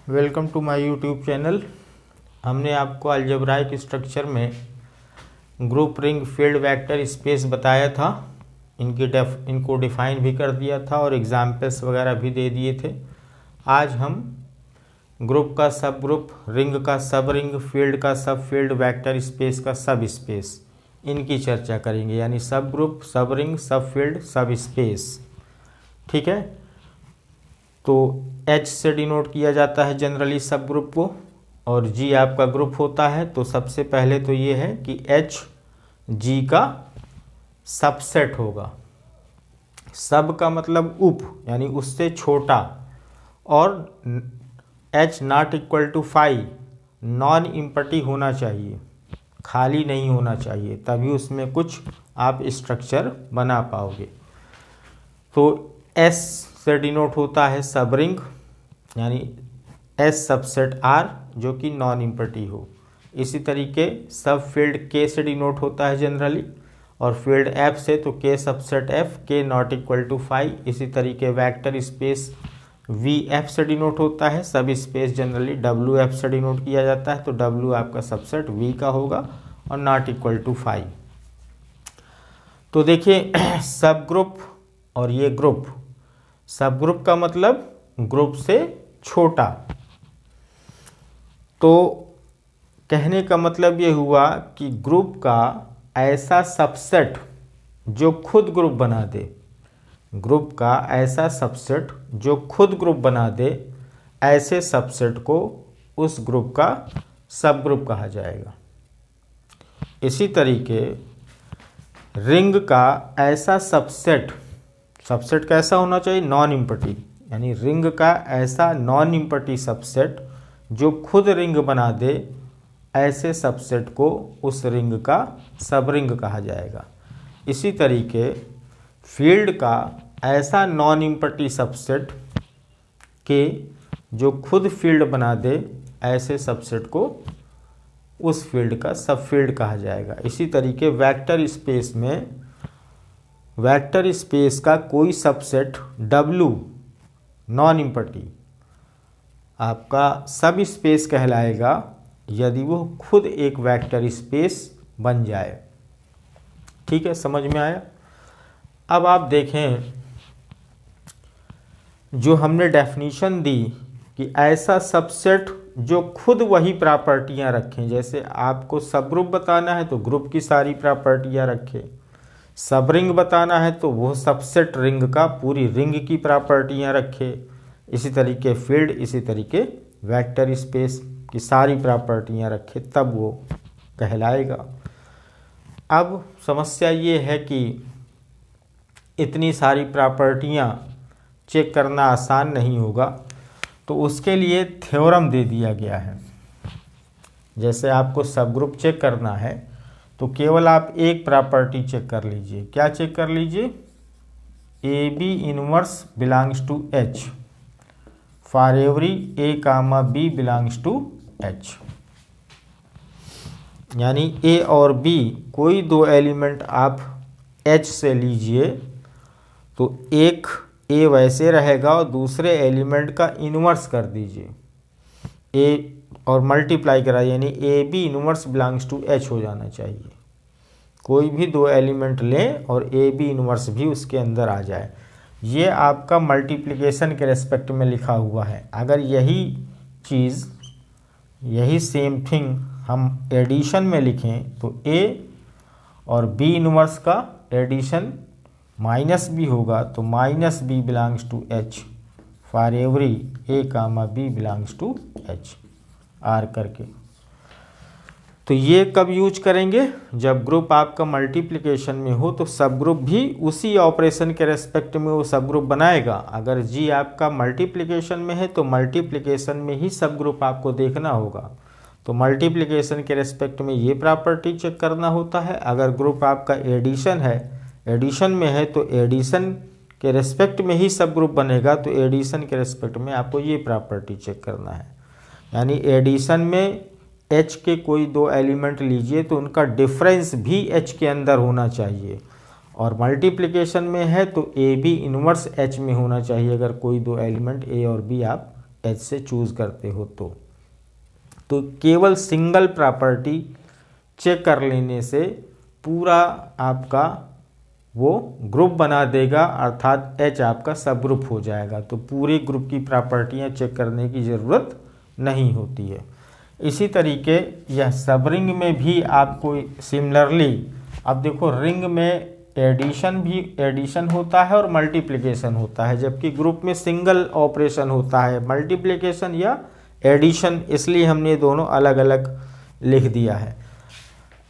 Welcome to my YouTube channel. हमने आपको algebraic structure में group ring field vector space बताया था। इनको डिफाइन भी कर दिया था और एग्जाम्पल्स वगैरह भी दे दिए थे। आज हम ग्रुप का सब ग्रुप, रिंग का सब रिंग, फील्ड का सब फील्ड, वेक्टर स्पेस का सब स्पेस, इनकी चर्चा करेंगे। यानी सब ग्रुप, सब रिंग, सब फील्ड, सब स्पेस। ठीक है। तो H से डिनोट किया जाता है जनरली सब ग्रुप को, और G आपका ग्रुप होता है। तो सबसे पहले तो ये है कि H G का सबसेट होगा। सब का मतलब उप, यानी उससे छोटा, और H not equal to 5 non empty होना चाहिए, खाली नहीं होना चाहिए, तभी उसमें कुछ आप स्ट्रक्चर बना पाओगे। तो S से डिनोट होता है सब रिंग, यानी S सबसेट R जो कि नॉन इम्पटी हो। इसी तरीके सब फील्ड K से डिनोट होता है जनरली, और फील्ड F से तो K subset F, K not equal to 5। इसी तरीके वेक्टर स्पेस VF से डिनोट होता है। सब स्पेस जनरली WF से डिनोट किया जाता है, तो W आपका सबसेट V का होगा और नॉट इक्वल टू 5। तो देखिए सब ग्रुप और ये ग्रुप, सब ग्रुप का मतलब ग्रुप से छोटा। तो कहने का मतलब ये हुआ कि ग्रुप का ऐसा सबसेट जो खुद ग्रुप बना दे, ग्रुप का ऐसा सबसेट जो खुद ग्रुप बना दे, ऐसे सबसेट को उस ग्रुप का सब ग्रुप कहा जाएगा। इसी तरीके रिंग का ऐसा सबसेट, सबसेट कैसा होना चाहिए? Non empty. यानी रिंग का ऐसा नॉन इम्पटी सबसेट जो खुद रिंग बना दे, ऐसे सबसेट को उस रिंग का सब रिंग कहा जाएगा। इसी तरीके फील्ड का ऐसा नॉन इम्पटी सबसेट के जो खुद फील्ड बना दे, ऐसे सबसेट को उस फील्ड का सब फील्ड कहा जाएगा। इसी तरीके वेक्टर स्पेस में, वेक्टर स्पेस का कोई सबसेट W नॉन इम्पटी आपका सब स्पेस कहलाएगा यदि वो खुद एक वेक्टर स्पेस बन जाए। ठीक है, समझ में आया? अब आप देखें, जो हमने डेफिनेशन दी कि ऐसा सबसेट जो खुद वही प्रॉपर्टियां रखें, जैसे आपको सब ग्रुप बताना है तो ग्रुप की सारी प्रॉपर्टियां रखे, सब रिंग बताना है तो वो सबसेट रिंग का पूरी रिंग की प्रॉपर्टियां रखे। इसी तरीके फील्ड, इसी तरीके वेक्टर स्पेस की सारी प्रॉपर्टियां रखे, तब वो कहलाएगा। अब समस्या ये है कि इतनी सारी प्रॉपर्टियां चेक करना आसान नहीं होगा, तो उसके लिए थ्योरम दे दिया गया है। जैसे आपको सब ग्रुप चेक करना है तो केवल आप एक प्रॉपर्टी चेक कर लीजिए। क्या चेक कर लीजिए? AB inverse belongs to H for every A comma B belongs to H। यानी A और B कोई दो एलिमेंट आप H से लीजिए तो एक A वैसे रहेगा और दूसरे एलिमेंट का इनवर्स कर दीजिए A और मल्टीप्लाई करा, यानी AB inverse belongs to H हो जाना चाहिए। कोई भी दो एलिमेंट लें और AB इनवर्स भी उसके अंदर आ जाए। ये आपका मल्टीप्लिकेशन के रेस्पेक्ट में लिखा हुआ है। अगर यही चीज़, यही सेम थिंग हम एडिशन में लिखें तो A और B इनवर्स का एडिशन माइनस B होगा, तो minus B belongs to H for every A comma B belongs to H R करके। तो ये कब यूज करेंगे? जब ग्रुप आपका मल्टीप्लिकेशन में हो, तो सब ग्रुप भी उसी ऑपरेशन के रेस्पेक्ट में वो सब ग्रुप बनाएगा। अगर G आपका मल्टीप्लिकेशन में है तो मल्टीप्लिकेशन में ही सब ग्रुप आपको देखना होगा। तो मल्टीप्लिकेशन के रेस्पेक्ट में ये प्रॉपर्टी चेक करना होता है। अगर ग्रुप आपका एडिशन है, एडिशन में है, तो एडिशन के रेस्पेक्ट में ही सब ग्रुप बनेगा, तो एडिशन के रेस्पेक्ट में आपको ये प्रॉपर्टी चेक करना है। यानी एडिशन में H के कोई दो एलिमेंट लीजिए तो उनका डिफरेंस भी H के अंदर होना चाहिए, और मल्टीप्लिकेशन में है तो AB इनवर्स H में होना चाहिए अगर कोई दो एलिमेंट A और B आप एच से चूज़ करते हो तो केवल सिंगल प्रॉपर्टी चेक कर लेने से पूरा आपका वो ग्रुप बना देगा, अर्थात एच आपका सब ग्रुप हो जाएगा। तो पूरे ग्रुप की प्रॉपर्टियां चेक करने की ज़रूरत नहीं होती है। इसी तरीके यह सब रिंग में भी आपको सिमिलरली, अब देखो रिंग में एडिशन होता है और मल्टीप्लिकेशन होता है, जबकि ग्रुप में सिंगल ऑपरेशन होता है, मल्टीप्लिकेशन या एडिशन, इसलिए हमने दोनों अलग अलग लिख दिया है।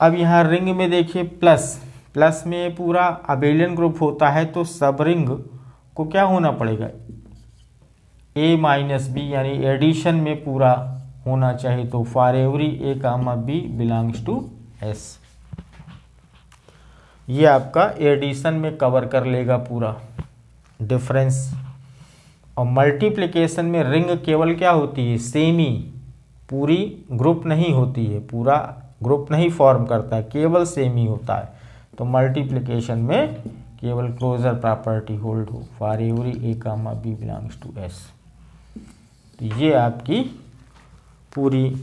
अब यहाँ रिंग में देखिए प्लस में पूरा अबेलियन ग्रुप होता है, तो सब रिंग को क्या होना पड़ेगा, ए माइनस बी, यानी एडिशन में पूरा होना चाहिए। तो for every A comma B belongs to S, ये आपका एडिशन में कवर कर लेगा पूरा डिफरेंस। और मल्टीप्लिकेशन में रिंग केवल क्या होती है, सेमी, पूरी ग्रुप नहीं होती है, पूरा ग्रुप नहीं फॉर्म करता है, केवल सेमी होता है। तो मल्टीप्लिकेशन में केवल क्लोजर प्रॉपर्टी होल्ड हो, for every A comma B belongs to S. तो ये आपकी पूरी,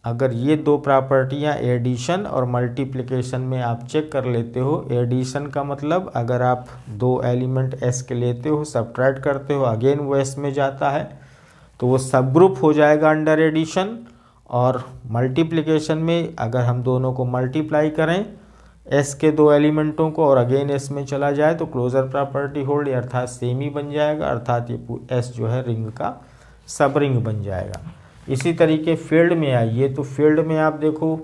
अगर ये दो प्रॉपर्टियां एडिशन और मल्टीप्लिकेशन में आप चेक कर लेते हो, एडिशन का मतलब अगर आप दो एलिमेंट एस के लेते हो, सब्ट्रैक्ट करते हो, अगेन वो एस में जाता है, तो वो सब ग्रुप हो जाएगा अंडर एडिशन। और मल्टीप्लिकेशन में अगर हम दोनों को मल्टीप्लाई करें एस के दो एलिमेंटों को और अगेन एस में चला जाए तो क्लोजर प्रॉपर्टी होल्ड, अर्थात सेमी बन जाएगा, अर्थात ये एस जो है रिंग का सब रिंग बन जाएगा। इसी तरीके फील्ड में आइए, तो फील्ड में आप देखो,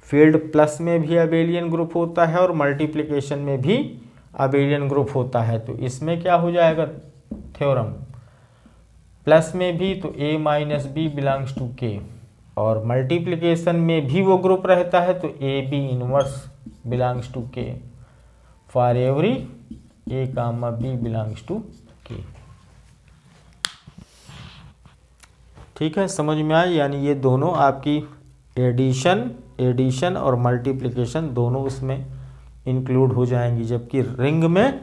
फील्ड प्लस में भी अबेलियन ग्रुप होता है और मल्टीप्लिकेशन में भी अबेलियन ग्रुप होता है। तो इसमें क्या हो जाएगा थ्योरम, प्लस में भी तो ए माइनस बी बिलोंग्स टू के, और मल्टीप्लिकेशन में भी वो ग्रुप रहता है तो A B inverse belongs to K, for every A comma B belongs to K. ठीक है, समझ में आया, यानी ये दोनों आपकी एडिशन और मल्टीप्लिकेशन दोनों उसमें इंक्लूड हो जाएंगी, जबकि रिंग में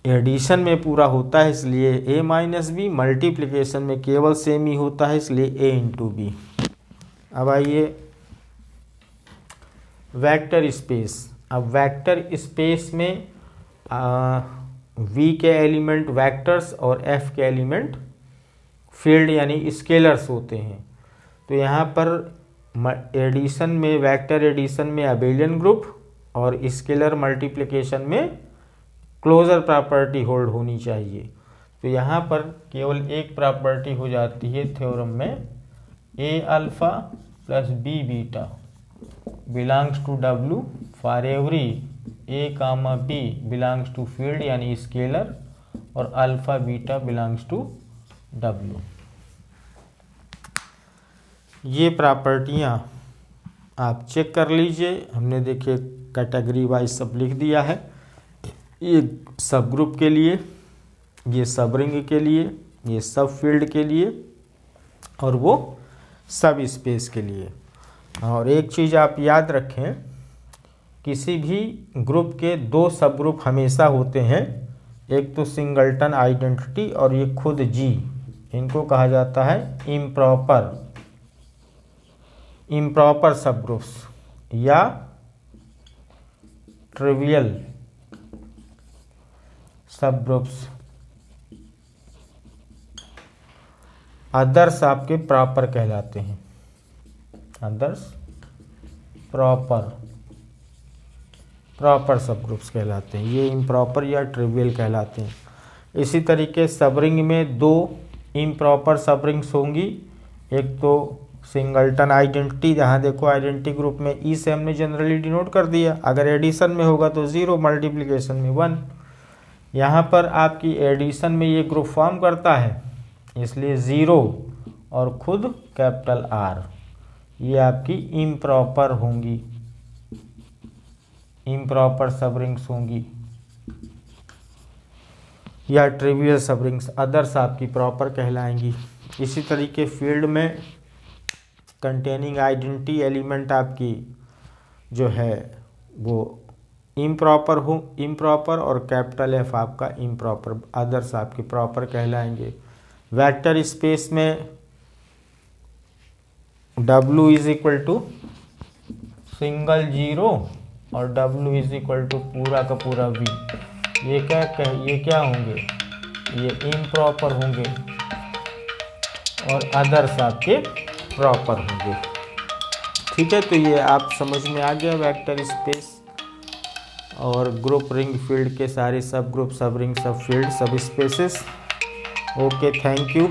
एडिशन में पूरा होता है इसलिए ए माइनस बी, मल्टीप्लिकेशन में केवल सेम ही होता है इसलिए ए इंटू बी। अब आइए वेक्टर स्पेस। अब वेक्टर स्पेस में वी के एलिमेंट वेक्टर्स और एफ के एलिमेंट फील्ड यानी स्केलर्स होते हैं। तो यहाँ पर एडिशन में, वेक्टर एडिशन में अबेलियन ग्रुप और स्केलर मल्टीप्लिकेशन में क्लोजर प्रॉपर्टी होल्ड होनी चाहिए। तो यहाँ पर केवल एक प्रॉपर्टी हो जाती है थ्योरम में, A alpha plus B beta belongs to W for every A comma B belongs to field यानी स्केलर, और alpha beta belongs to W. ये प्रॉपर्टियाँ आप चेक कर लीजिए। हमने देखिए कैटेगरी वाइज सब लिख दिया है, ये सब ग्रुप के लिए, ये सब रिंग के लिए, ये सब फील्ड के लिए, और वो सब स्पेस के लिए। और एक चीज़ आप याद रखें, किसी भी ग्रुप के दो सब ग्रुप हमेशा होते हैं, एक तो सिंगलटन आइडेंटिटी और ये खुद जी, इनको कहा जाता है इम्प्रॉपर सब ग्रुप्स या ट्रिवियल सब ग्रुप्स। अदर्स आपके प्रॉपर कहलाते हैं, अदर्स प्रॉपर सब ग्रुप्स कहलाते हैं, ये इम्प्रॉपर या ट्रिवियल कहलाते हैं। इसी तरीके सब रिंग में दो इम्प्रॉपर सब रिंग्स होंगी, एक तो सिंगलटन आइडेंटिटी, जहाँ देखो आइडेंटिटी ग्रुप में ई से हमने जनरली डिनोट कर दिया, अगर एडिशन में होगा तो 0, मल्टीप्लिकेशन में 1। यहाँ पर आपकी एडिशन में ये ग्रुप फॉर्म करता है इसलिए 0 और खुद कैपिटल आर, ये आपकी इम्प्रॉपर होंगी, इम्प्रॉपर सब रिंग्स होंगी या ट्रिवियल सब रिंग्स, अदर्स आपकी प्रॉपर कहलाएंगी। इसी तरीके फील्ड में कंटेनिंग आइडेंटिटी एलिमेंट आपकी जो है वो इम्प्रॉपर और कैपिटल एफ आपका इम्प्रॉपर, अदर्स आपके प्रॉपर कहलाएंगे। वेक्टर स्पेस में W is equal to single zero और W इज इक्वल टू पूरा का पूरा V। ये क्या होंगे, ये इम्प्रॉपर होंगे और अदर्स आपके प्रॉपर होंगे। ठीक है, तो ये आप समझ में आ गया वेक्टर स्पेस और ग्रुप रिंग फील्ड के सारे सब ग्रुप, सब रिंग, सब फील्ड, सब स्पेसेस। Okay, thank you.